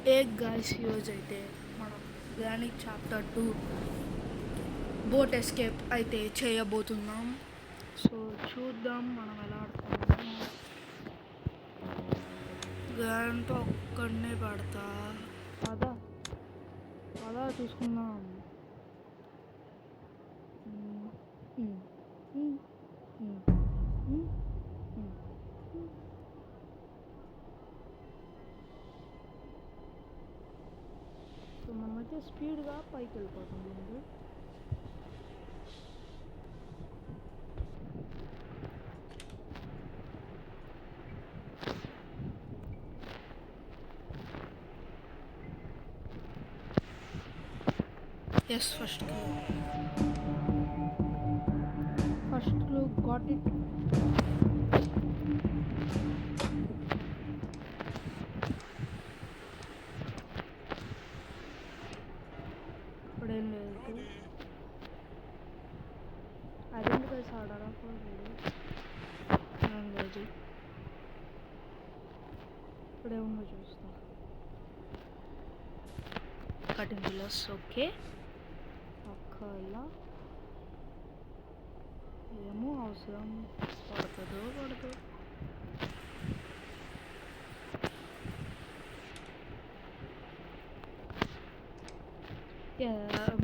Guys ఈరోజు అయితే మనం గ్రానిక్ చాప్టర్ 2 బోట్ ఎస్కేప్ అయితే చేయబోతున్నాం. సో చూద్దాం మనం ఎలా ఆడుతున్నాము. గ్రాండ్తో ఒక్కడనే పడతా పదా పదా చూసుకుందాం. సో మనమైతే స్పీడ్గా పైకి వెళ్ళిపోతాం. ముందు yes first clue got it. ఇప్పుడేం లేదు. ఐడెంటిఫైస్ ఆడారా లేదు. ఇప్పుడేముందో చూస్తా. Cutting pillars okay. అక్కలా ఏమో అవసరం పడుతుందో పడదు.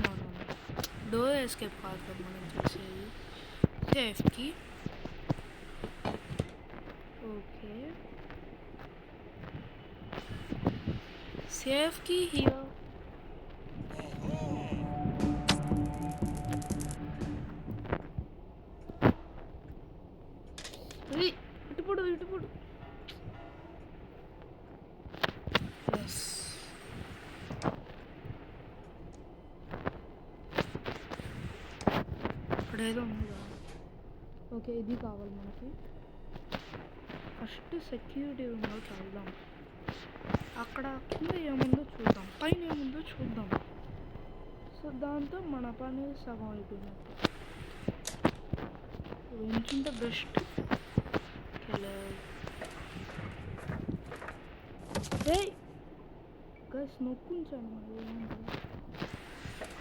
మనం డోర్ ఎస్కేప్ కాదు మనం చేసేది సేఫ్కి. ఓకే సేఫ్కి హియర్. ఇటుపడు ఎస్ ఇప్పుడేదో ఉందిగా. ఓకే ఇది కావాలి మనకి. ఫస్ట్ సెక్యూరిటీ రూమ్లోకి వెళ్దాం. అక్కడ కింద ఏముందో చూద్దాం, పైన ఏముందో చూద్దాం. సో దాంతో మన పని సగం అయిపోయినట్టు. ఎంచుంటే బెస్ట్. గైస్ నొక్కుంచాను మరి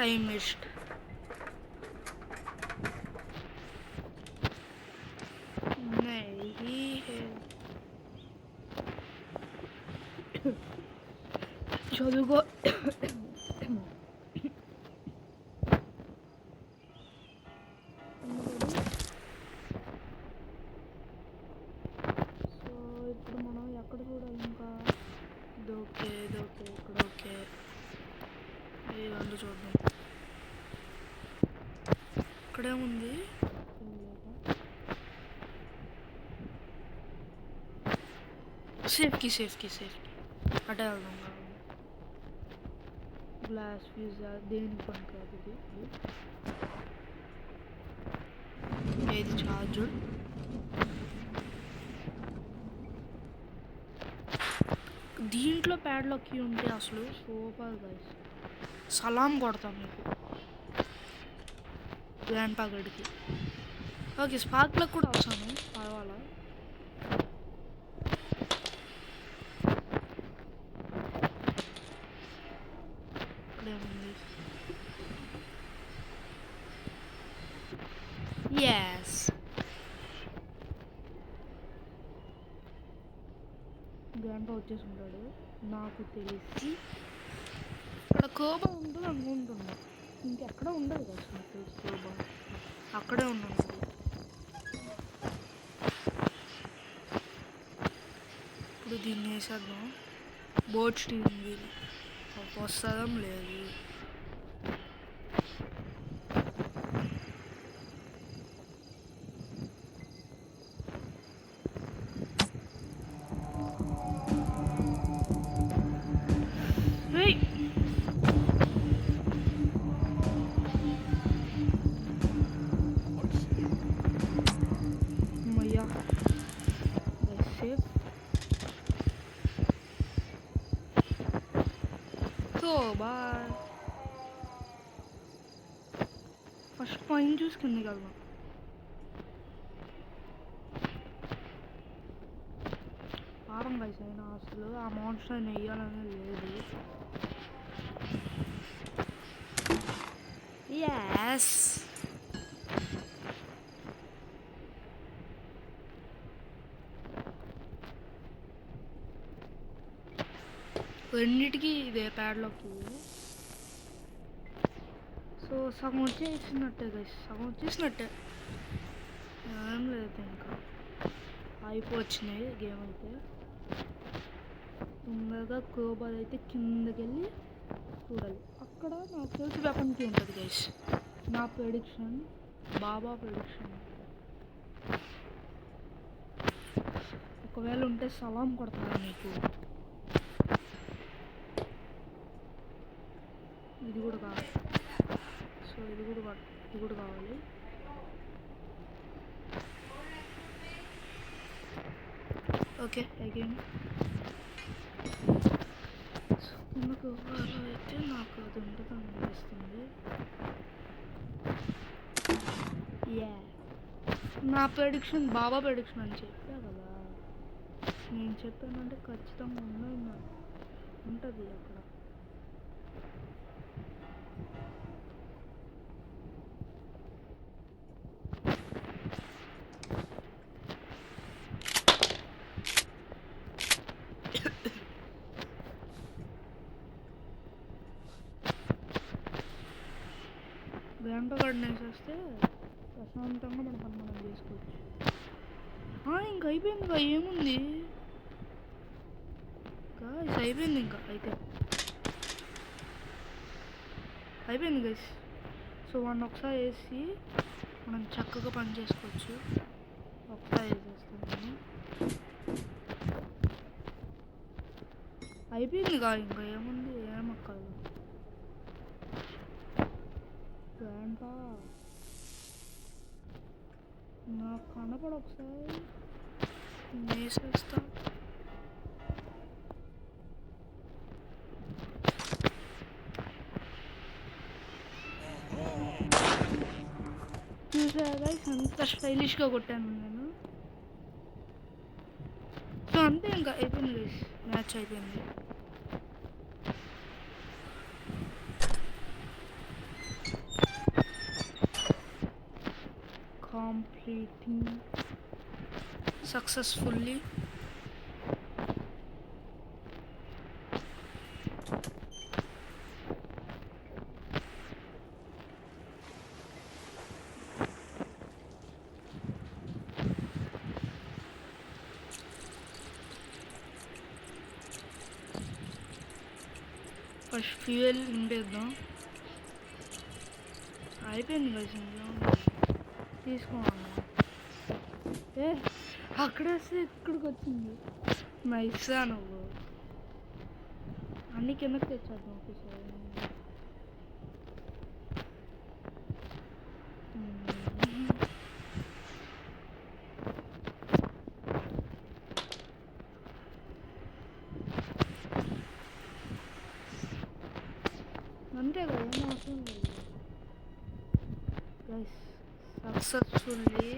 టైం వేస్ట్. చదువుకో. సో ఇప్పుడు మనం ఎక్కడ చూడాలి ఇంకా. ఓకే ఇక్కడ ఓకే. ఈ రెండు చూద్దాం. ఇక్కడేముంది. సేఫ్కి అటే వెళ్దాం. గ్లాస్ ఫ్యూజ్ దేనికి పనికిరాదు ఇది. ఏది చార్జర్. దీంట్లో ప్యాడ్లోకి ఉంటే అసలు సూపర్ గైస్. సలాం కొడతాం మీకు గ్రాండ్ పాకెట్కి. ఓకే స్పార్క్లకు కూడా వస్తాను పర్వాలా. ఇక్కడేముంది. ఎస్ గ్రాండ్ వచ్చేసి ఉంటాడు నాకు తెలిసి. ఇక్కడ కోబా ఉంటుంది అనుకుంటున్నా. ఇంకెక్కడ ఉండదు కదా నాకు తెలిసి. కోబా అక్కడే ఉన్నాను. ఇప్పుడు దీన్ని వేసేద్దాం. బోట్ స్టీరింగ్ వీల్ వస్తుందాం లేదు. బాయ్. ఫస్ట్ పాయింట్ చూసుకుంది కదా. ఘోరం గైస్ అయినా అసలు ఆ మాన్స్టర్ వేయాలనే లేదు. ఎస్ రెండిటికి ఇదే ప్యాడ్లాక్. సో సగం వచ్చేసినట్టే గైస్, సగం వచ్చేసినట్టే, ఏం లేదు ఇంకా అయిపోవచ్చినాయి గేమ్ అయితే. తొందరగా క్రోబాల్ అయితే కిందకి వెళ్ళి చూడాలి. అక్కడ నాకు తెలిసి వెపన్కి ఉంటుంది గైస్. నా ప్రెడిక్షన్, బాబా ప్రెడిక్షన్. ఒకవేళ ఉంటే సలాం కొడతాను నీకు. ఇది కూడా కావాలి. సో ఇది కూడా కావాలి. ఓకే అగైన్ నాకు అలా అయితే నాకు అది ఉంటుంది అనిపిస్తుంది. నా ప్రెడిక్షన్ బాబా ప్రెడిక్షన్ అని చెప్పా కదా, నేను చెప్పానంటే ఖచ్చితంగా ఉంటుంది అక్కడ. గంట కడినేసేస్తే ప్రశాంతంగా మన పని మనం చేసుకోవచ్చు. ఇంక అయిపోయింది, ఏముంది అయిపోయింది, ఇంకా అయితే అయిపోయింది గైస్. సో వాడిని ఒకసారి వేసి మనం చక్కగా పని చేసుకోవచ్చు. ఒకసారి వేసేస్తాను, అయిపోయింది ఇంకా ఏముంది, ఏమక్కర్లేదు. గ్రాండ్పా నాకు కనపడ ఒకసారి వేసేస్తా. చూసారా ఎంత స్టైలిష్గా కొట్టాను నేను. సో అంతే, ఇంకా అయిపోయింది గైస్, మ్యాచ్ అయిపోయింది. Completing successfully. ఫస్ట్ ఫ్యూయల్ నింపేద్దాం. అయిపోయింది కదా, తీసుకోవాలి. అక్కడ వస్తే ఇక్కడికి వచ్చింది. నైస్గా నువ్వు అన్ని కిందకి తెచ్చాను ఒకసారి. అంతే కదా, ఏం అవసరం లేదు గైస్. సక్సెస్ఫుల్లీ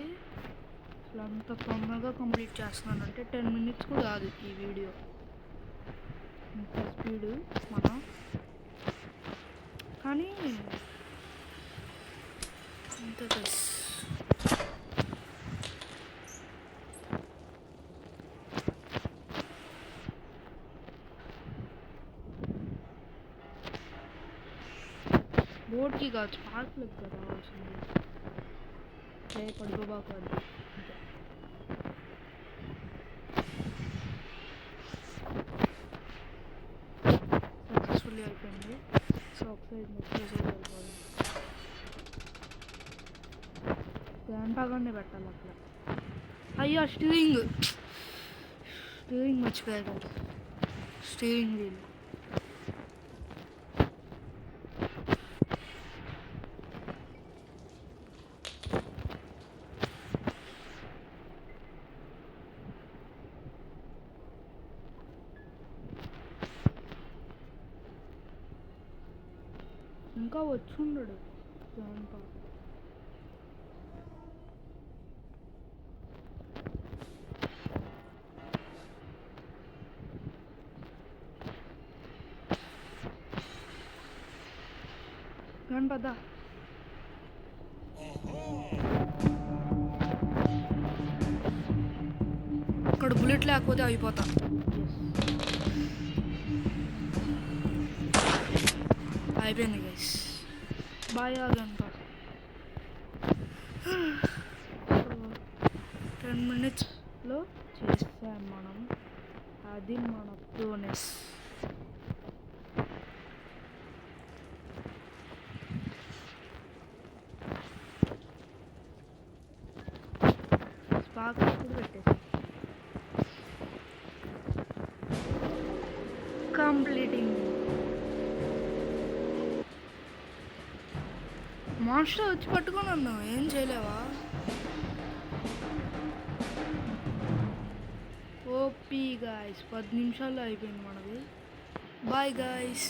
అసలు అంత తొందరగా కంప్లీట్ చేస్తున్నానంటే 10 minutes కూడా కాదు ఈ వీడియో. ఇంత స్పీడు మనం, కానీ అంతే గైస్. బోర్డ్కి కాదు, స్పార్క్లకు కదా రావాల్సింది. పడిపోబాకు అది. సక్సెస్ఫుల్లీ అయిపోయింది. సో ఒకసారి నెక్స్ట్ వెళ్ళిపోవాలి. గంటగానే పెట్టాలి అక్కడ. అయ్యా స్టీరింగ్ మర్చిపోయారు. స్టీరింగ్ వీల్ ఇంకా వచ్చుండడు. గణపద అక్కడ బుల్లెట్ లేకపోతే అయిపోతా. అయిపోయింది గైస్. బాయ్ గంట 10 minutesలో చేసాం మనం. అది మన బోనస్. స్పార్క్ కూడా పెట్టేసి కంప్లీటింగ్. మాన్స్టర్ వచ్చి పట్టుకొని ఉన్నావు, ఏం చేయలేవా? ఓపీ గాయస్, 10 నిమిషాల్లో అయిపోయింది మనది. Bye guys.